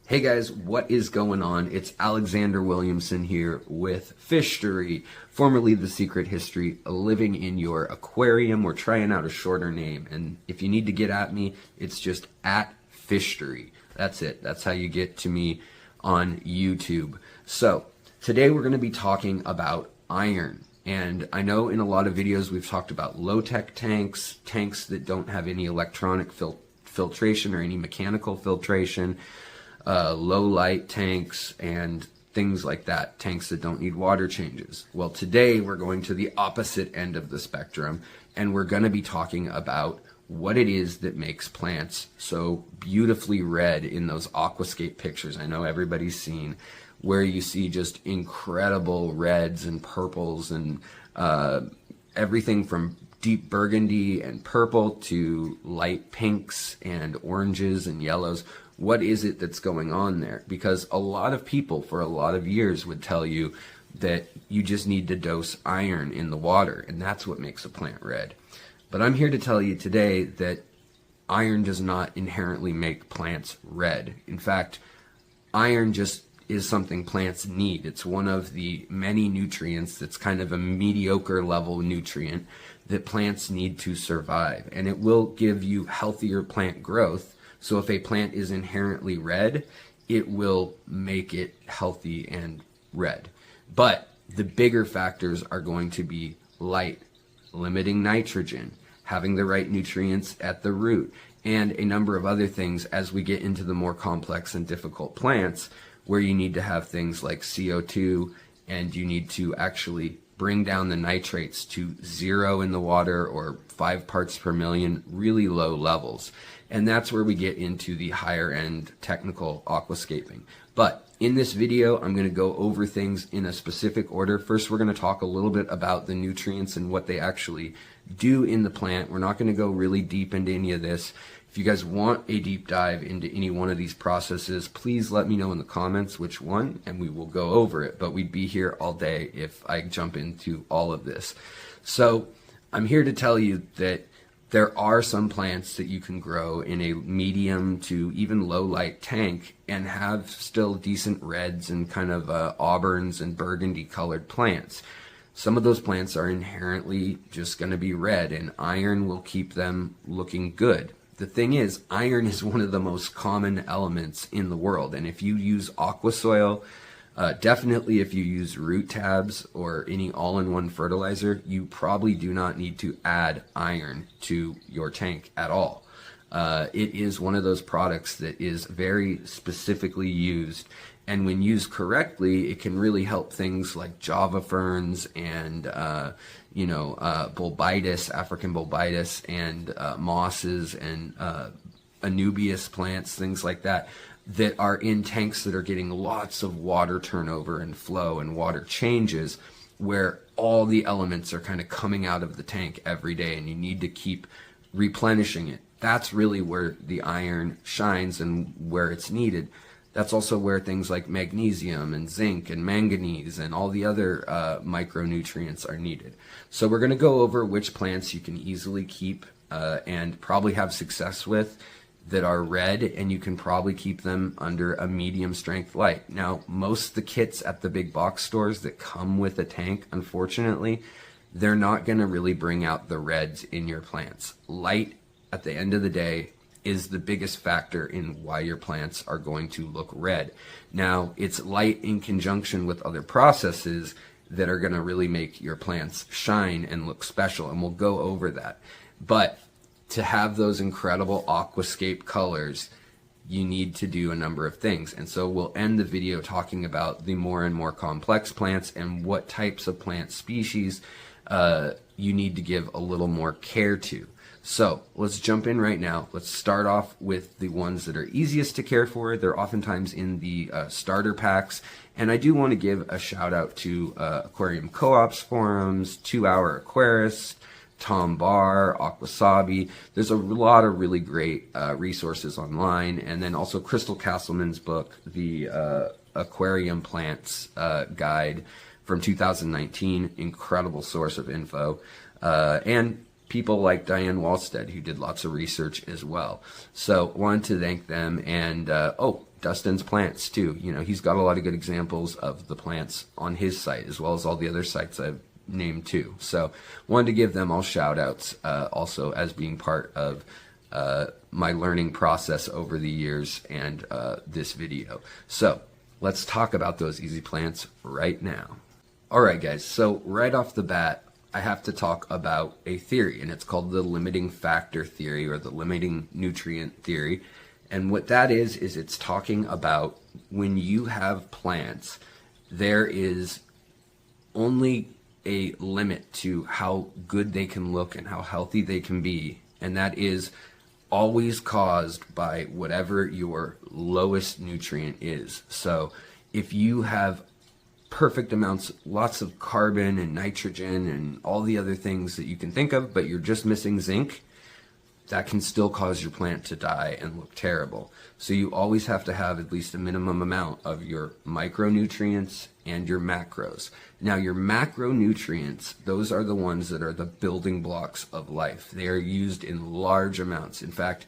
Hey guys, what is going on? It's Alexander Williamson here with Fishtory, formerly The Secret History, living in your aquarium. We're trying out a shorter name, and if you need to get at me, it's just at Fishtory. That's it. That's how you get to me on YouTube. So today we're going to be talking about iron. And I know in a lot of videos we've talked about low-tech tanks, tanks that don't have any electronic filtration or any mechanical filtration, low light tanks and things like that, tanks that don't need water changes. Well, today we're going to the opposite end of the spectrum, and we're going to be talking about what it is that makes plants so beautifully red in those aquascape pictures. I know everybody's seen where you see just incredible reds and purples and everything from deep burgundy and purple to light pinks and oranges and yellows. What is it that's going on there? Because a lot of people for a lot of years would tell you that you just need to dose iron in the water, and that's what makes a plant red. But I'm here to tell you today that iron does not inherently make plants red. In fact, iron just is something plants need. It's one of the many nutrients that's kind of a mediocre level nutrient that plants need to survive, and it will give you healthier plant growth. So if a plant is inherently red, it will make it healthy and red. But the bigger factors are going to be light, limiting nitrogen, having the right nutrients at the root, and a number of other things as we get into the more complex and difficult plants, where you need to have things like CO2, and you need to actually bring down the nitrates to 0 in the water or 5 parts per million, really low levels. And that's where we get into the higher end technical aquascaping. But in this video, I'm going to go over things in a specific order. First, we're going to talk a little bit about the nutrients and what they actually do in the plant. We're not going to go really deep into any of this. If you guys want a deep dive into any one of these processes, please let me know in the comments which one, and we will go over it. But we'd be here all day if I jump into all of this. So I'm here to tell you that there are some plants that you can grow in a medium to even low light tank and have still decent reds and kind of auburns and burgundy colored plants. Some of those plants are inherently just going to be red, and iron will keep them looking good. The thing is, iron is one of the most common elements in the world, and if you use aqua soil, definitely if you use root tabs or any all-in-one fertilizer, you probably do not need to add iron to your tank at all. It is one of those products that is very specifically used, and when used correctly, it can really help things like java ferns and bulbitis, African bulbitis, and mosses and anubias plants, things like that, that are in tanks that are getting lots of water turnover and flow and water changes, where all the elements are kind of coming out of the tank every day and you need to keep replenishing it. That's really where the iron shines and where it's needed. That's also where things like magnesium and zinc and manganese and all the other micronutrients are needed. So we're going to go over which plants you can easily keep and probably have success with that are red, and you can probably keep them under a medium strength light. Now, most of the kits at the big box stores that come with a tank, unfortunately, they're not going to really bring out the reds in your plants. Light, at the end of the day, is the biggest factor in why your plants are going to look red. Now, it's light in conjunction with other processes that are going to really make your plants shine and look special, and we'll go over that. But to have those incredible aquascape colors, you need to do a number of things. And so we'll end the video talking about the more and more complex plants and what types of plant species you need to give a little more care to. So let's jump in right now. Let's start off with the ones that are easiest to care for. They're oftentimes in the starter packs. And I do want to give a shout out to Aquarium Co-ops forums, 2 Hour Aquarists, Tom Barr, Aquasabi. There's a lot of really great resources online. And then also Crystal Castleman's book, the Aquarium Plants Guide from 2019, incredible source of info. And people like Diane Walstead, who did lots of research as well. So wanted to thank them. And Dustin's plants too. You know, he's got a lot of good examples of the plants on his site, as well as all the other sites I've named too. So wanted to give them all shout outs, also as being part of my learning process over the years and this video. So let's talk about those easy plants right now. All right, guys, so right off the bat, I have to talk about a theory, and it's called the limiting factor theory, or the limiting nutrient theory. And what that is it's talking about when you have plants, there is only a limit to how good they can look and how healthy they can be, and that is always caused by whatever your lowest nutrient is. So if you have perfect amounts, lots of carbon and nitrogen and all the other things that you can think of, but you're just missing zinc, that can still cause your plant to die and look terrible. So you always have to have at least a minimum amount of your micronutrients and your macros. Now your macronutrients, those are the ones that are the building blocks of life. They are used in large amounts. In fact,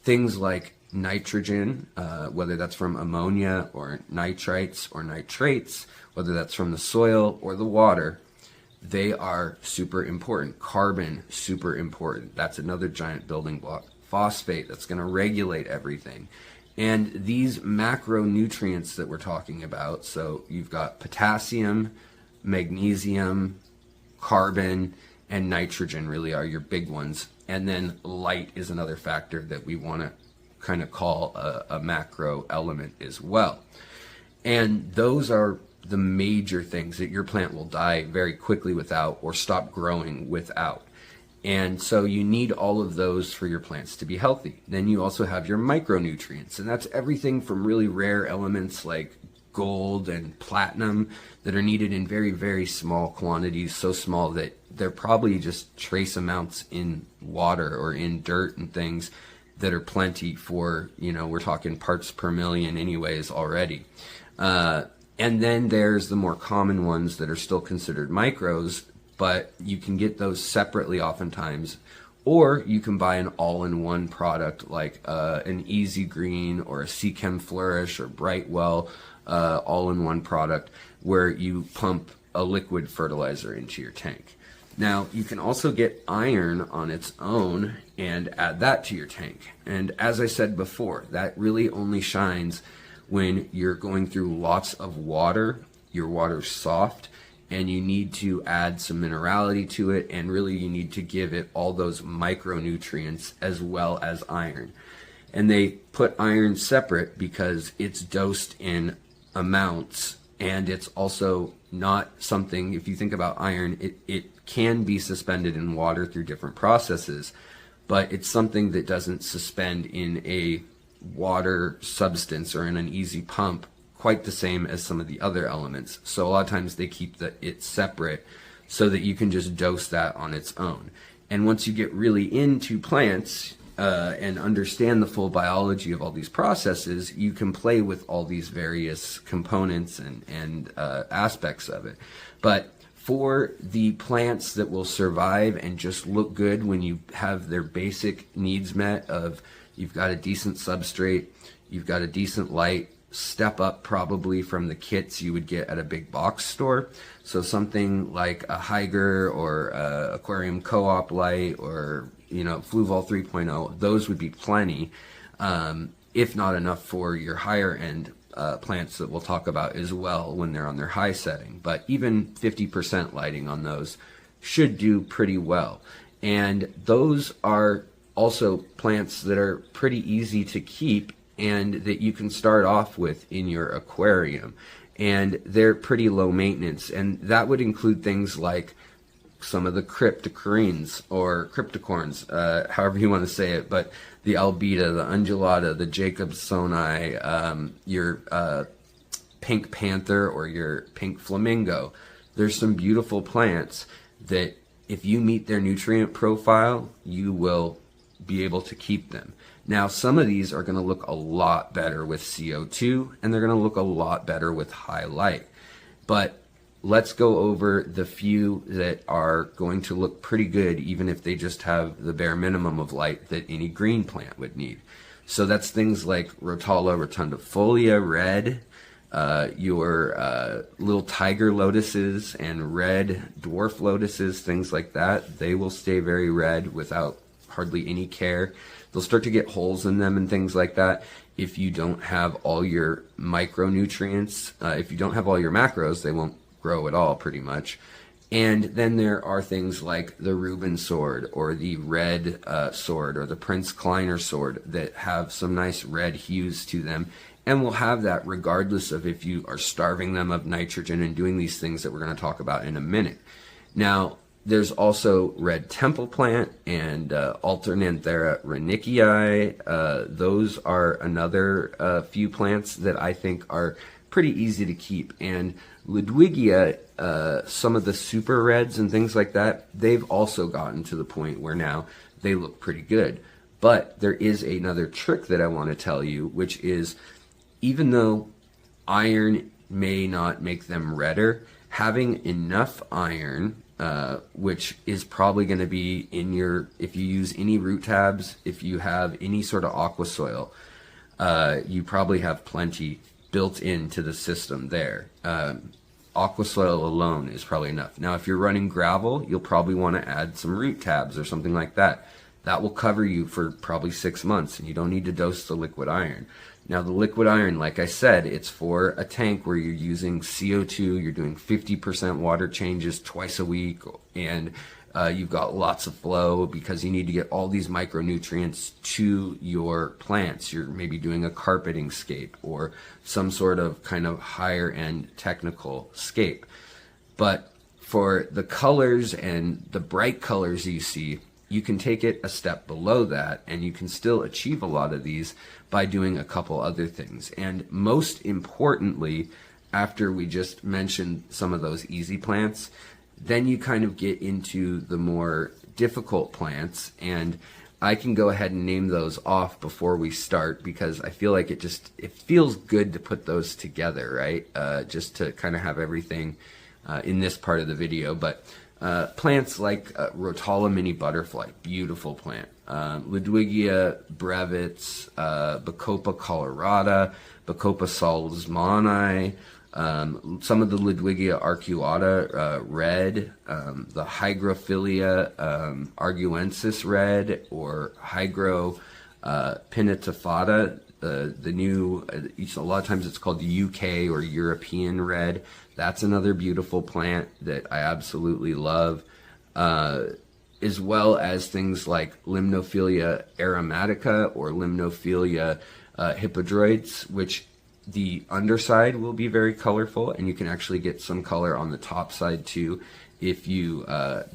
things like nitrogen, whether that's from ammonia or nitrites or nitrates, whether that's from the soil or the water, they are super important. Carbon, super important. That's another giant building block. Phosphate, that's going to regulate everything. And these macronutrients that we're talking about, so you've got potassium, magnesium, carbon, and nitrogen really are your big ones. And then light is another factor that we want to kind of call a macro element as well. And those are the major things that your plant will die very quickly without, or stop growing without. And so you need all of those for your plants to be healthy. Then you also have your micronutrients, and that's everything from really rare elements like gold and platinum that are needed in very, very small quantities, so small that they're probably just trace amounts in water or in dirt and things that are plenty for, you know, we're talking parts per million anyways already. And then there's the more common ones that are still considered micros, but you can get those separately oftentimes, or you can buy an all-in-one product like an Easy Green or a Seachem Flourish or Brightwell all-in-one product where you pump a liquid fertilizer into your tank. Now, you can also get iron on its own and add that to your tank. And as I said before, that really only shines when you're going through lots of water, your water's soft, and you need to add some minerality to it, and really you need to give it all those micronutrients as well as iron. And they put iron separate because it's dosed in amounts, and it's also not something, if you think about iron, it can be suspended in water through different processes, but it's something that doesn't suspend in a water substance or in an easy pump quite the same as some of the other elements. So a lot of times they keep it separate so that you can just dose that on its own. And once you get really into plants and understand the full biology of all these processes, you can play with all these various components and aspects of it. But for the plants that will survive and just look good when you have their basic needs met of you've got a decent substrate, you've got a decent light, step up probably from the kits you would get at a big box store. So something like a Haiger or Aquarium Co-op light or, you know, Fluval 3.0, those would be plenty, if not enough for your higher end plants that we'll talk about as well when they're on their high setting. But even 50% lighting on those should do pretty well. And those are also plants that are pretty easy to keep and that you can start off with in your aquarium. And they're pretty low maintenance. And that would include things like some of the cryptocorynes or cryptocorns, however you want to say it, but the albida, the undulata, the Jacobsoni, your pink panther or your pink flamingo. There's some beautiful plants that if you meet their nutrient profile, you will be able to keep them. Now, some of these are going to look a lot better with CO2, and they're going to look a lot better with high light. But let's go over the few that are going to look pretty good, even if they just have the bare minimum of light that any green plant would need. So that's things like Rotala rotundifolia, red, your little tiger lotuses and red dwarf lotuses, things like that. They will stay very red without hardly any care. They'll start to get holes in them and things like that if you don't have all your micronutrients. If you don't have all your macros, they won't grow at all, pretty much. And then there are things like the Reuben sword or the red sword or the Prince Kleiner sword that have some nice red hues to them, and will have that regardless of if you are starving them of nitrogen and doing these things that we're going to talk about in a minute. Now, there's also red temple plant and Alternanthera renickii. Those are another few plants that I think are pretty easy to keep. And Ludwigia, some of the super reds and things like that, they've also gotten to the point where now they look pretty good. But there is another trick that I want to tell you, which is even though iron may not make them redder, having enough iron, which is probably going to be in your, if you use any root tabs, if you have any sort of aqua soil, you probably have plenty built into the system there. Aqua soil alone is probably enough. Now, if you're running gravel, you'll probably want to add some root tabs or something like that. That will cover you for probably 6 months, and you don't need to dose the liquid iron. Now, the liquid iron, like I said, it's for a tank where you're using CO2, you're doing 50% water changes twice a week, and you've got lots of flow because you need to get all these micronutrients to your plants. You're maybe doing a carpeting scape or some sort of kind of higher end technical scape. But for the colors and the bright colors you see, you can take it a step below that, and you can still achieve a lot of these by doing a couple other things. And most importantly, after we just mentioned some of those easy plants, then you kind of get into the more difficult plants, and I can go ahead and name those off before we start because I feel like it feels good to put those together, right? Just to kind of have everything in this part of the video. But plants like Rotala mini butterfly, beautiful plant. Ludwigia brevets, Bacopa colorata, Bacopa salzmani, some of the Ludwigia arcuata red, the Hygrophilia arguensis red, or Hygro pinnatifada, the new, a lot of times it's called the UK or European red. That's another beautiful plant that I absolutely love, as well as things like Limnophilia aromatica or Limnophilia hippodroids, which the underside will be very colorful, and you can actually get some color on the top side too if you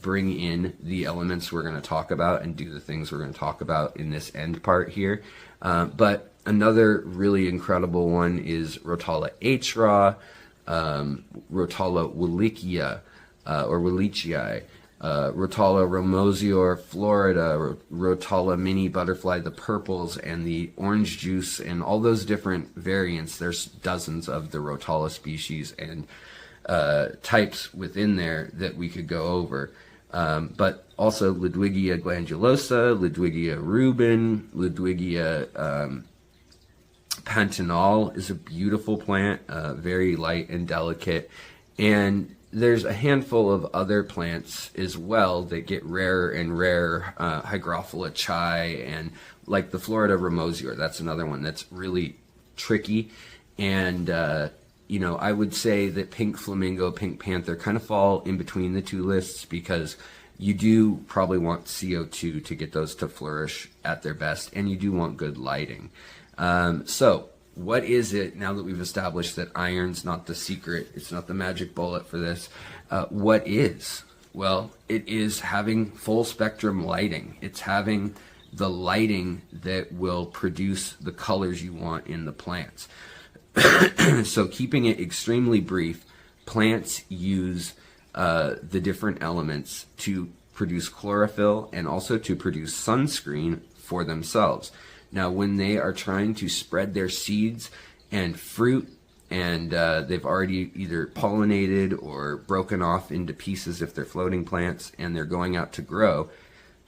bring in the elements we're going to talk about and do the things we're going to talk about in this end part here. But another really incredible one is Rotala hra, Rotala wallachia or wallachii, Rotala romosior florida, Rotala mini butterfly, the purples and the orange juice, and all those different variants. There's dozens of the Rotala species and types within there that we could go over. But also Ludwigia glandulosa, Ludwigia Reuben, Ludwigia pantanal is a beautiful plant, very light and delicate. And there's a handful of other plants as well that get rarer and rarer, Hygrophila chai, and like the Florida romosior, that's another one that's really tricky. And you know, I would say that pink flamingo, pink panther kind of fall in between the two lists because you do probably want CO2 to get those to flourish at their best, and you do want good lighting. So what is it, now that we've established that iron's not the secret, it's not the magic bullet for this, what is? Well, it is having full spectrum lighting. It's having the lighting that will produce the colors you want in the plants. So keeping it extremely brief, plants use the different elements to produce chlorophyll and also to produce sunscreen for themselves. Now, when they are trying to spread their seeds and fruit, and they've already either pollinated or broken off into pieces if they're floating plants, and they're going out to grow,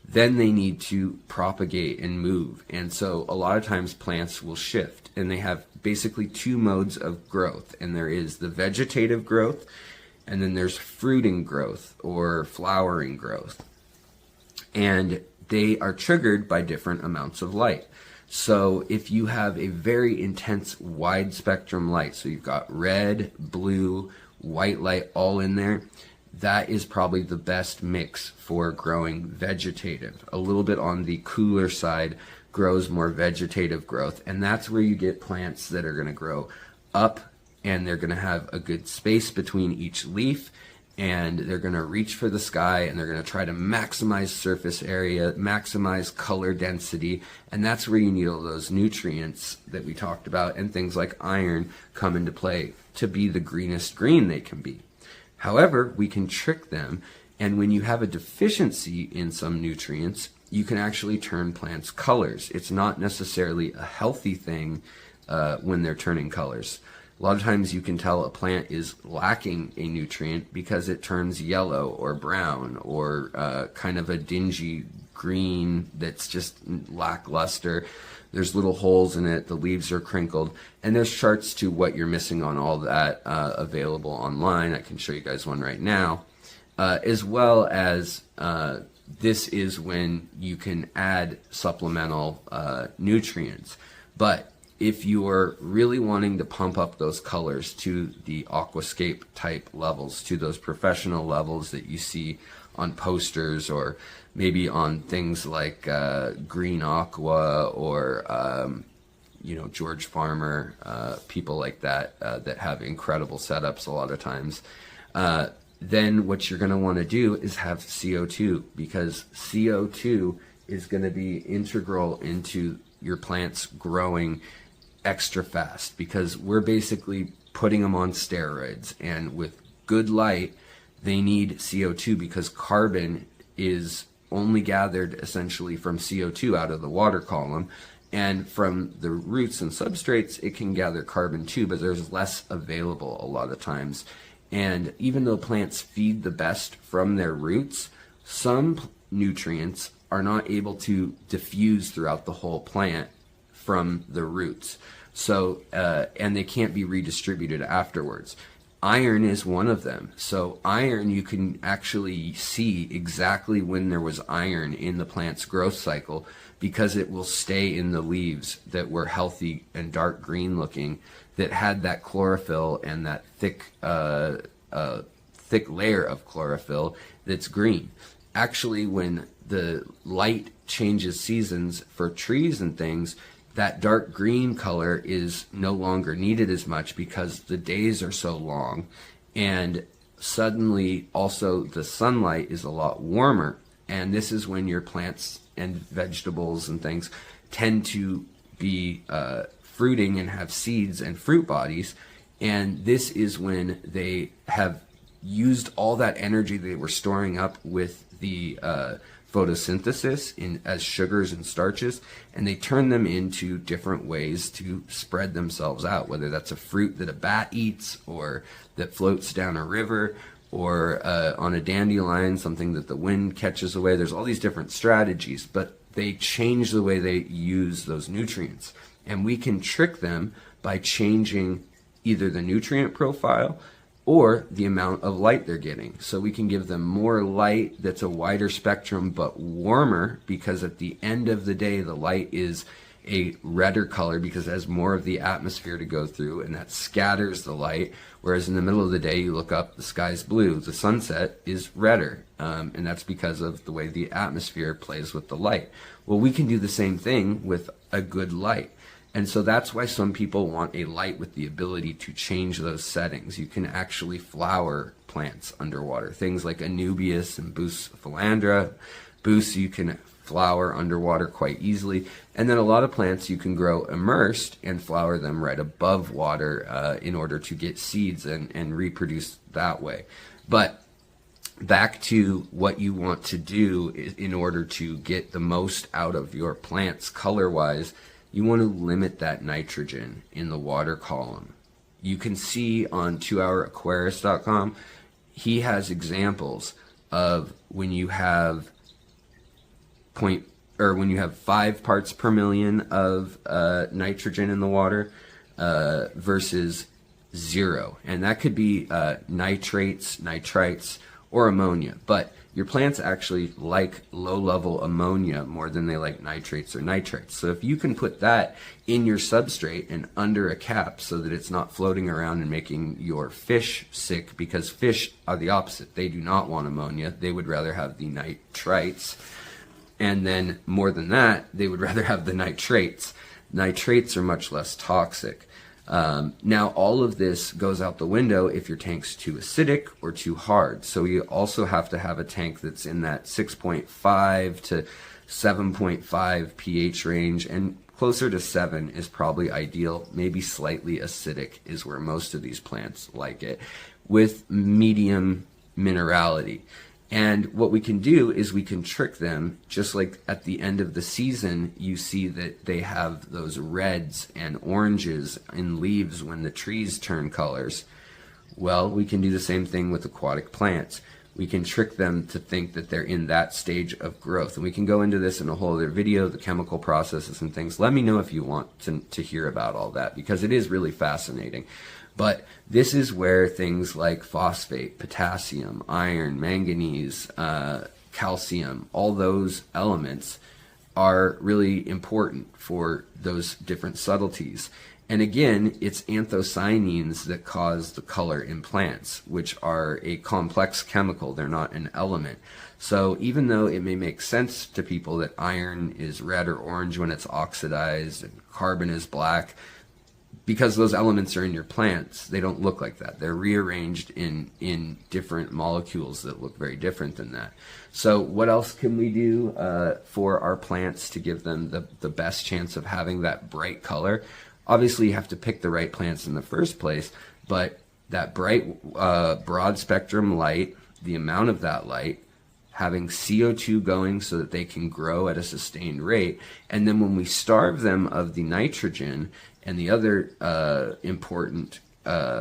then they need to propagate and move. And so a lot of times plants will shift, and they have basically two modes of growth. And there is the vegetative growth, and then there's fruiting growth or flowering growth. And they are triggered by different amounts of light. So if you have a very intense wide spectrum light, so you've got red, blue, white light all in there, that is probably the best mix for growing vegetative. A little bit on the cooler side grows more vegetative growth, and that's where you get plants that are going to grow up, and they're going to have a good space between each leaf, and they're going to reach for the sky, and they're going to try to maximize surface area, maximize color density, and that's where you need all those nutrients that we talked about, and things like iron come into play to be the greenest green they can be. However, we can trick them, and when you have a deficiency in some nutrients, you can actually turn plants colors. It's not necessarily a healthy thing when they're turning colors. A lot of times you can tell a plant is lacking a nutrient because it turns yellow or brown or kind of a dingy green that's just lackluster. There's little holes in it, the leaves are crinkled, and there's charts to what you're missing on all that available online. I can show you guys one right now, as well as this is when you can add supplemental nutrients. But if you're really wanting to pump up those colors to the aquascape type levels, to those professional levels that you see on posters or maybe on things like Green Aqua or George Farmer, people like that that have incredible setups a lot of times, then what you're going to want to do is have CO2, because CO2 is going to be integral into your plants growing extra fast, because we're basically putting them on steroids, and with good light they need CO2 because carbon is only gathered essentially from CO2 out of the water column, and from the roots and substrates it can gather carbon too, but there's less available a lot of times. And even though plants feed the best from their roots, some nutrients are not able to diffuse throughout the whole plant from the roots. So, and they can't be redistributed afterwards. Iron is one of them. So iron, you can actually see exactly when there was iron in the plant's growth cycle, because it will stay in the leaves that were healthy and dark green looking, that had that chlorophyll and that thick layer of chlorophyll that's green. Actually, when the light changes seasons for trees and things, that dark green color is no longer needed as much because the days are so long, and suddenly also the sunlight is a lot warmer, and this is when your plants and vegetables and things tend to be fruiting and have seeds and fruit bodies, and this is when they have used all that energy they were storing up with the photosynthesis as sugars and starches, and they turn them into different ways to spread themselves out, whether that's a fruit that a bat eats or that floats down a river, or on a dandelion, something that the wind catches away. There's all these different strategies, but they change the way they use those nutrients, and we can trick them by changing either the nutrient profile or the amount of light they're getting. So we can give them more light that's a wider spectrum but warmer, because at the end of the day the light is a redder color because it has more of the atmosphere to go through, and that scatters the light, whereas in the middle of the day you look up, the sky's blue, the sunset is redder, and that's because of the way the atmosphere plays with the light. Well, we can do the same thing with a good light. And so that's why some people want a light with the ability to change those settings. You can actually flower plants underwater. Things like Anubias and Bus philandra. Bus you can flower underwater quite easily. And then a lot of plants you can grow immersed and flower them right above water in order to get seeds and reproduce that way. But back to what you want to do in order to get the most out of your plants color-wise, you want to limit that nitrogen in the water column. You can see on 2houraquarist.com, he has examples of when you have point, or when you have 5 parts per million of nitrogen in the water versus 0. And that could be nitrates, nitrites, or ammonia. But your plants actually like low-level ammonia more than they like nitrates or nitrites. So if you can put that in your substrate and under a cap so that it's not floating around and making your fish sick, because fish are the opposite. They do not want ammonia. They would rather have the nitrites. And then more than that, they would rather have the nitrates. Nitrates are much less toxic. Now, all of this goes out the window if your tank's too acidic or too hard. So you also have to have a tank that's in that 6.5 to 7.5 pH range, and closer to 7 is probably ideal. Maybe slightly acidic is where most of these plants like it, with medium minerality. And what we can do is we can trick them, just like at the end of the season, you see that they have those reds and oranges in leaves when the trees turn colors. Well, we can do the same thing with aquatic plants. We can trick them to think that they're in that stage of growth. And we can go into this in a whole other video, the chemical processes and things. Let me know if you want to hear about all that, because it is really fascinating. But this is where things like phosphate, potassium, iron, manganese, calcium, all those elements are really important for those different subtleties. And again, it's anthocyanins that cause the color in plants, which are a complex chemical. They're not an element. So even though it may make sense to people that iron is red or orange when it's oxidized and carbon is black, because those elements are in your plants, they don't look like that. They're rearranged in different molecules that look very different than that. So what else can we do for our plants to give them the best chance of having that bright color? Obviously, you have to pick the right plants in the first place, but that bright, broad spectrum light, the amount of that light, having CO2 going so that they can grow at a sustained rate, and then when we starve them of the nitrogen and the other important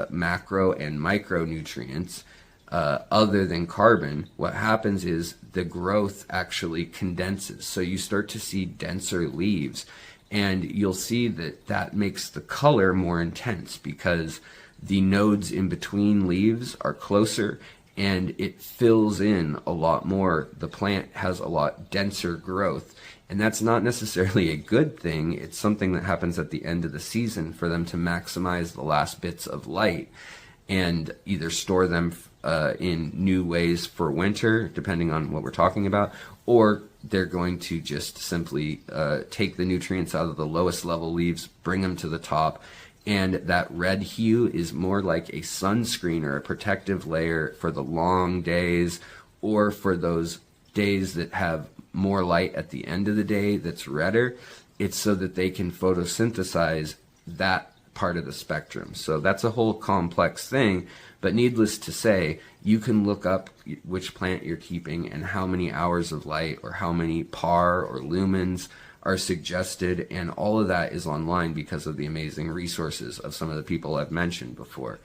macro and micronutrients other than carbon, what happens is the growth actually condenses. So you start to see denser leaves, and you'll see that that makes the color more intense because the nodes in between leaves are closer and it fills in a lot more. The plant has a lot denser growth. And that's not necessarily a good thing. It's something that happens at the end of the season for them to maximize the last bits of light and either store them in new ways for winter, depending on what we're talking about, or they're going to just simply take the nutrients out of the lowest level leaves, bring them to the top, and that red hue is more like a sunscreen or a protective layer for the long days, or for those days that have more light at the end of the day that's redder. It's so that they can photosynthesize that part of the spectrum. So that's a whole complex thing, but needless to say, you can look up which plant you're keeping and how many hours of light or how many par or lumens are suggested, and all of that is online because of the amazing resources of some of the people I've mentioned before.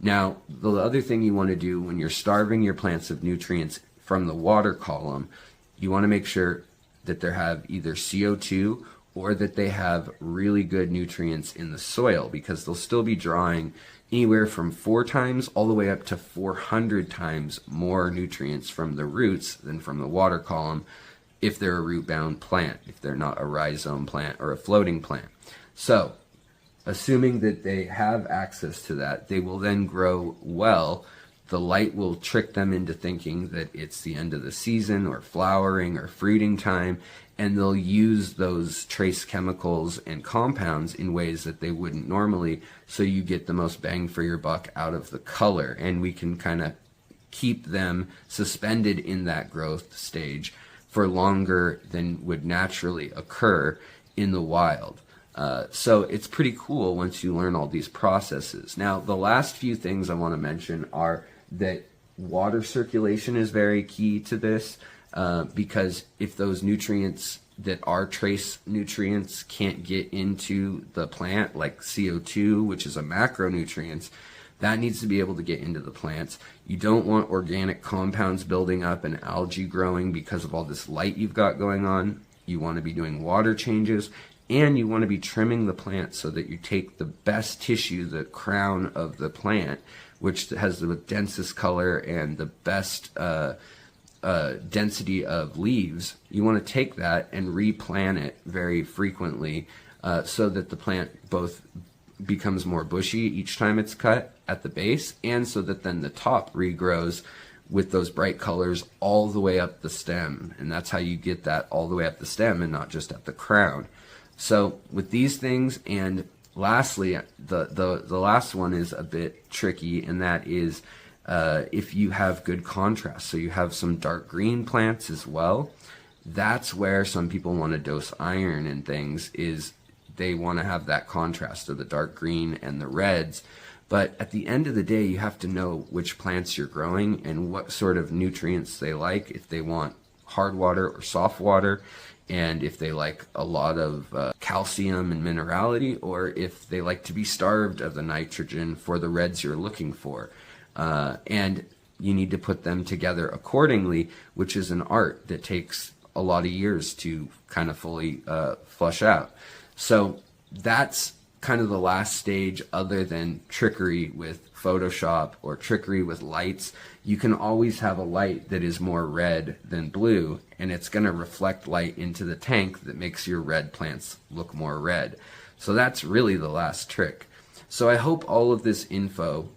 Now, the other thing you want to do when you're starving your plants of nutrients from the water column, you want to make sure that they have either CO2 or that they have really good nutrients in the soil, because they'll still be drawing anywhere from 4 times all the way up to 400 times more nutrients from the roots than from the water column if they're a root-bound plant, if they're not a rhizome plant or a floating plant. So, assuming that they have access to that, they will then grow well. The light will trick them into thinking that it's the end of the season or flowering or fruiting time, and they'll use those trace chemicals and compounds in ways that they wouldn't normally, so you get the most bang for your buck out of the color, and we can kind of keep them suspended in that growth stage for longer than would naturally occur in the wild. So it's pretty cool once you learn all these processes. Now, the last few things I want to mention are that water circulation is very key to this, because if those nutrients that are trace nutrients can't get into the plant, like CO2, which is a macronutrient, That needs to be able to get into the plants. You don't want organic compounds building up and algae growing because of all this light you've got going on. You want to be doing water changes, and you want to be trimming the plant so that you take the best tissue, the crown of the plant, which has the densest color and the best density of leaves. You want to take that and replant it very frequently so that the plant both becomes more bushy each time it's cut at the base, and so that then the top regrows with those bright colors all the way up the stem. And that's how you get that all the way up the stem and not just at the crown. So with these things, and lastly, the last one is a bit tricky, and that is if you have good contrast. So you have some dark green plants as well. That's where some people want to dose iron and things, is they want to have that contrast of the dark green and the reds. But at the end of the day, you have to know which plants you're growing and what sort of nutrients they like, if they want hard water or soft water, and if they like a lot of calcium and minerality, or if they like to be starved of the nitrogen for the reds you're looking for. And you need to put them together accordingly, which is an art that takes a lot of years to kind of fully flush out. So that's kind of the last stage, other than trickery with Photoshop or trickery with lights. You can always have a light that is more red than blue, and it's going to reflect light into the tank that makes your red plants look more red. So that's really the last trick. So I hope all of this info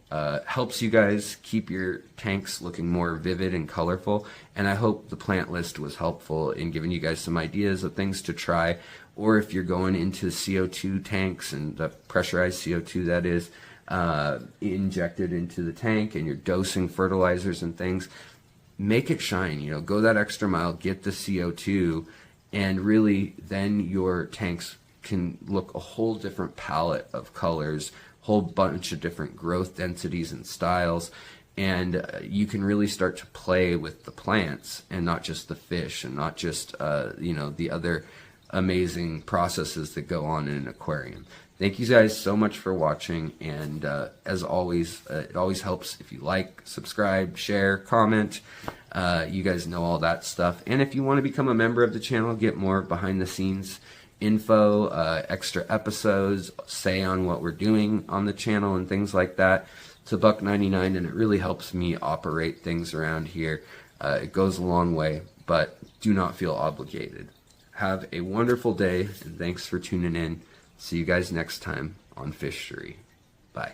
helps you guys keep your tanks looking more vivid and colorful, and I hope the plant list was helpful in giving you guys some ideas of things to try. Or if you're going into CO2 tanks, and the pressurized CO2 that is injected into the tank, and you're dosing fertilizers and things, make it shine, you know, go that extra mile, get the CO2, and really then your tanks can look a whole different palette of colors, whole bunch of different growth densities and styles, and you can really start to play with the plants and not just the fish, and not just you know, the other amazing processes that go on in an aquarium. Thank you guys so much for watching, and as always, it always helps if you like, subscribe, share, comment. You guys know all that stuff. And if you want to become a member of the channel, get more behind the scenes info, extra episodes, say on what we're doing on the channel and things like that, it's $1.99, and it really helps me operate things around here. It goes a long way, but do not feel obligated. Have a wonderful day, and thanks for tuning in. See you guys next time on Fishery. Bye.